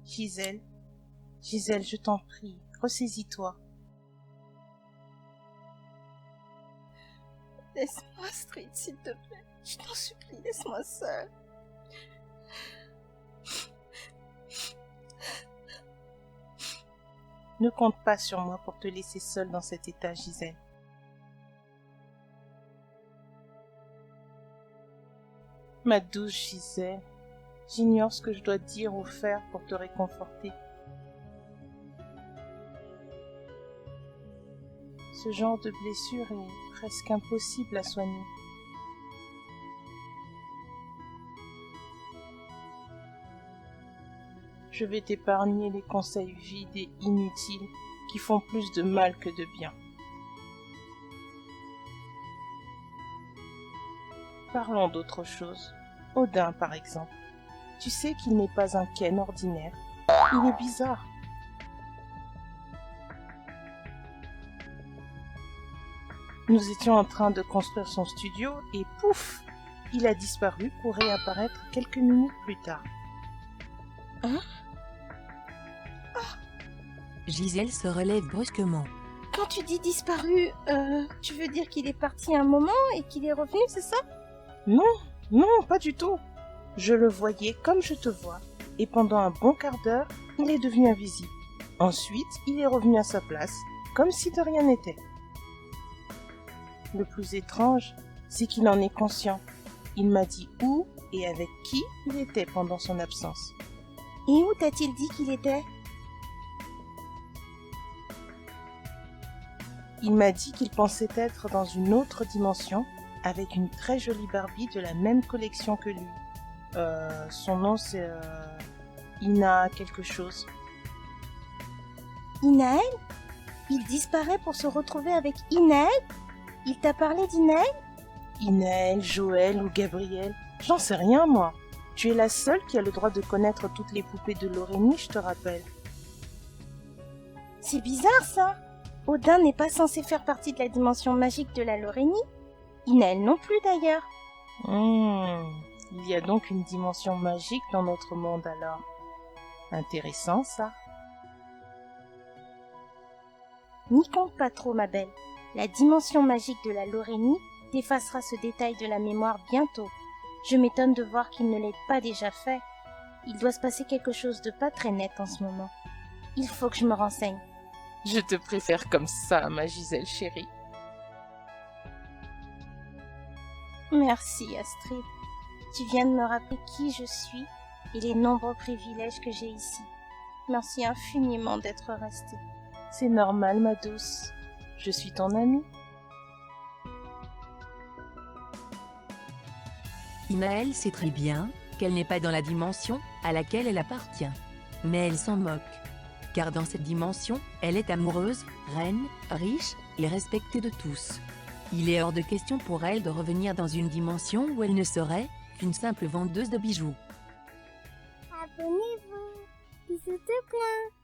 Gisèle, Gisèle, je t'en prie, ressaisis-toi. Laisse-moi, Astrid, s'il te plaît. Je t'en supplie, laisse-moi seule. Ne compte pas sur moi pour te laisser seule dans cet état, Gisèle. Ma douce Gisèle, j'ignore ce que je dois dire ou faire pour te réconforter. Ce genre de blessure est presque impossible à soigner. Je vais t'épargner les conseils vides et inutiles qui font plus de mal que de bien. Parlons d'autre chose. Odin, par exemple. Tu sais qu'il n'est pas un Ken ordinaire. Il est bizarre. Nous étions en train de construire son studio et pouf, il a disparu pour réapparaître quelques minutes plus tard. Hein? Gisèle se relève brusquement. Quand tu dis disparu, tu veux dire qu'il est parti un moment et qu'il est revenu, c'est ça? Non, non, pas du tout. Je le voyais comme je te vois, et pendant un bon quart d'heure, il est devenu invisible. Ensuite, il est revenu à sa place, comme si de rien n'était. Le plus étrange, c'est qu'il en est conscient. Il m'a dit où et avec qui il était pendant son absence. Et où t'a-t-il dit qu'il était? Il m'a dit qu'il pensait être dans une autre dimension, avec une très jolie Barbie de la même collection que lui. Son nom c'est Ina quelque chose. Inaël? Il disparaît pour se retrouver avec Inaël? Il t'a parlé d'Inaël? Inaël, Joël ou Gabriel, j'en sais rien moi. Tu es la seule qui a le droit de connaître toutes les poupées de Laurénie, je te rappelle. C'est bizarre ça. Odin n'est pas censé faire partie de la dimension magique de la Laurénie. Inaël non plus d'ailleurs. Il y a donc une dimension magique dans notre monde alors. Intéressant ça. N'y compte pas trop ma belle. La dimension magique de la Laurénie t'effacera ce détail de la mémoire bientôt. Je m'étonne de voir qu'il ne l'ait pas déjà fait. Il doit se passer quelque chose de pas très net en ce moment. Il faut que je me renseigne. Je te préfère comme ça, ma Gisèle chérie. Merci Astrid. Tu viens de me rappeler qui je suis et les nombreux privilèges que j'ai ici. Merci infiniment d'être restée. C'est normal, ma douce. Je suis ton amie. Inaël sait très bien qu'elle n'est pas dans la dimension à laquelle elle appartient. Mais elle s'en moque. Car dans cette dimension, elle est amoureuse, reine, riche et respectée de tous. Il est hors de question pour elle de revenir dans une dimension où elle ne serait qu'une simple vendeuse de bijoux. Abonnez-vous. Bisous de plein.